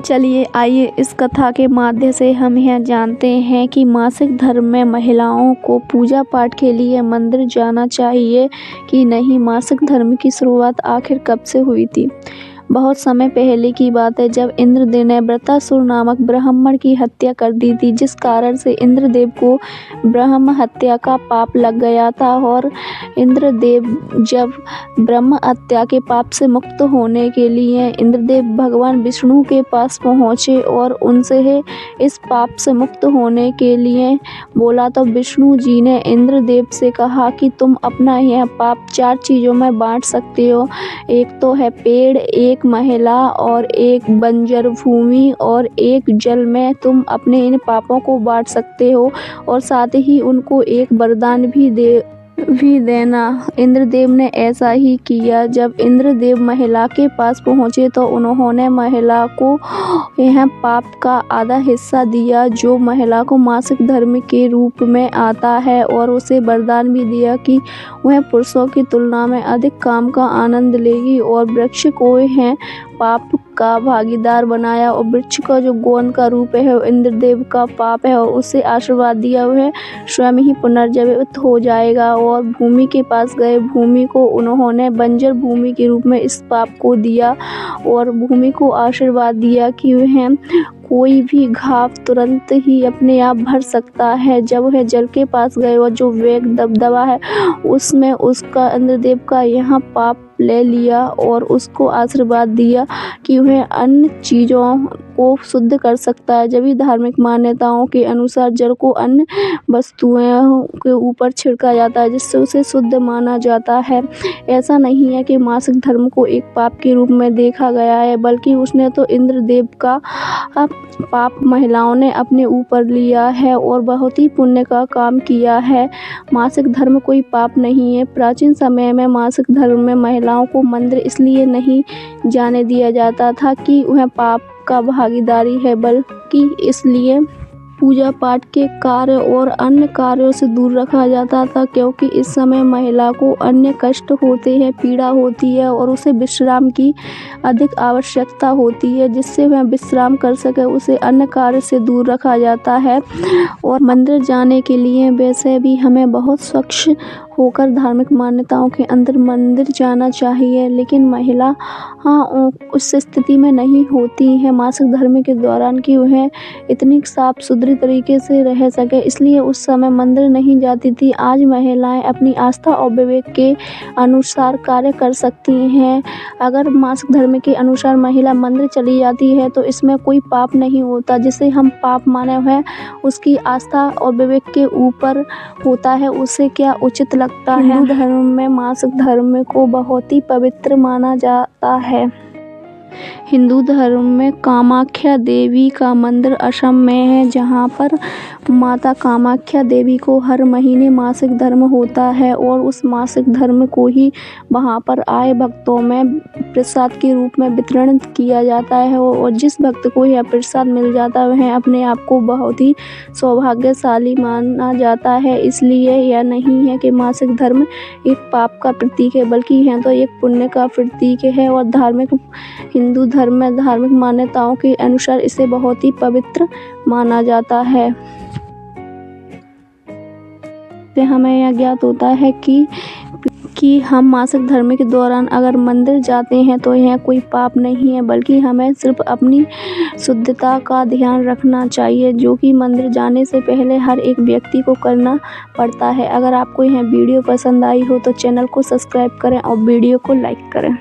चलिए आइए इस कथा के माध्यम से हम यह जानते हैं कि मासिक धर्म में महिलाओं को पूजा पाठ के लिए मंदिर जाना चाहिए कि नहीं। मासिक धर्म की शुरुआत आखिर कब से हुई थी। बहुत समय पहले की बात है, जब इंद्रदेव ने वृत्रासुर नामक ब्राह्मण की हत्या कर दी थी, जिस कारण से इंद्रदेव को ब्रह्म हत्या का पाप लग गया था। और इंद्रदेव जब ब्रह्म हत्या के पाप से मुक्त होने के लिए इंद्रदेव भगवान विष्णु के पास पहुँचे और उनसे इस पाप से मुक्त होने के लिए बोला, तो विष्णु जी ने इंद्रदेव से कहा कि तुम अपना यह पाप 4 चीज़ों में बांट सकते हो। एक तो है पेड़, एक महिला और एक बंजर भूमि और एक जल में तुम अपने इन पापों को बांट सकते हो और साथ ही उनको एक वरदान भी देना। इंद्रदेव ने ऐसा ही किया। जब इंद्रदेव महिला के पास पहुँचे तो उन्होंने महिला को यह पाप का आधा हिस्सा दिया जो महिला को मासिक धर्म के रूप में आता है, और उसे वरदान भी दिया कि वह पुरुषों की तुलना में अधिक काम का आनंद लेगी। और वृक्ष को यह पाप का भागीदार बनाया और वृक्ष का जो गोंद का रूप है इंद्रदेव का पाप है, और उसे आशीर्वाद दिया वह स्वयं ही पुनर्जीवित हो जाएगा। और भूमि के पास गए, भूमि को उन्होंने बंजर भूमि के रूप में इस पाप को दिया और भूमि को आशीर्वाद दिया कि वह कोई भी घाव तुरंत ही अपने आप भर सकता है। जब वह जल के पास गए और जो वेग दबदबा है उसमें उसका इंद्रदेव का यहाँ पाप ले लिया और उसको आशीर्वाद दिया कि वह अन्य चीज़ों को शुद्ध कर सकता है। जब भी धार्मिक मान्यताओं के अनुसार जल को अन्य वस्तुओं के ऊपर छिड़का जाता है जिससे उसे शुद्ध माना जाता है। ऐसा नहीं है कि मासिक धर्म को एक पाप के रूप में देखा गया है, बल्कि उसने तो इंद्रदेव का पाप महिलाओं ने अपने ऊपर लिया है और बहुत ही पुण्य का काम किया है। मासिक धर्म कोई पाप नहीं है। प्राचीन समय में मासिक धर्म में महिलाओं को मंदिर इसलिए नहीं जाने दिया जाता था कि वह पाप का भागीदारी है, बल्कि इसलिए पूजा पाठ के कार्य और अन्य कार्यों से दूर रखा जाता था, क्योंकि इस समय महिला को अन्य कष्ट होते हैं, पीड़ा होती है और उसे विश्राम की अधिक आवश्यकता होती है। जिससे वह विश्राम कर सके उसे अन्य कार्य से दूर रखा जाता है। और मंदिर जाने के लिए वैसे भी हमें बहुत स्वच्छ होकर धार्मिक मान्यताओं के अंदर मंदिर जाना चाहिए, लेकिन महिला उस स्थिति में नहीं होती है मासिक धर्म के दौरान कि वह इतनी साफ सुथरी तरीके से रह सके, इसलिए उस समय मंदिर नहीं जाती थी। आज महिलाएं अपनी आस्था और विवेक के अनुसार कार्य कर सकती हैं। अगर मासिक धर्म के अनुसार महिला मंदिर चली जाती है तो इसमें कोई पाप नहीं होता। जिसे हम पाप माने हुए उसकी आस्था और विवेक के ऊपर होता है, उसे क्या उचित लगता है। हिंदू धर्म में मासिक धर्म को बहुत ही पवित्र माना जाता है। हिंदू धर्म में कामाख्या देवी का मंदिर असम में है, जहाँ पर माता कामाख्या देवी को हर महीने मासिक धर्म होता है और उस मासिक धर्म को ही वहाँ पर आए भक्तों में प्रसाद के रूप में वितरण किया जाता है। और जिस भक्त को यह प्रसाद मिल जाता है वह अपने आप को बहुत ही सौभाग्यशाली माना जाता है। इसलिए यह नहीं है कि मासिक धर्म एक पाप का प्रतीक है, बल्कि यह तो एक पुण्य का प्रतीक है। और हिंदू धर्म में धार्मिक मान्यताओं के अनुसार इसे बहुत ही पवित्र माना जाता है। हमें यह ज्ञात होता है कि हम मासिक धर्म के दौरान अगर मंदिर जाते हैं तो यह कोई पाप नहीं है, बल्कि हमें सिर्फ अपनी शुद्धता का ध्यान रखना चाहिए, जो कि मंदिर जाने से पहले हर एक व्यक्ति को करना पड़ता है। अगर आपको यह वीडियो पसंद आई हो तो चैनल को सब्सक्राइब करें और वीडियो को लाइक करें।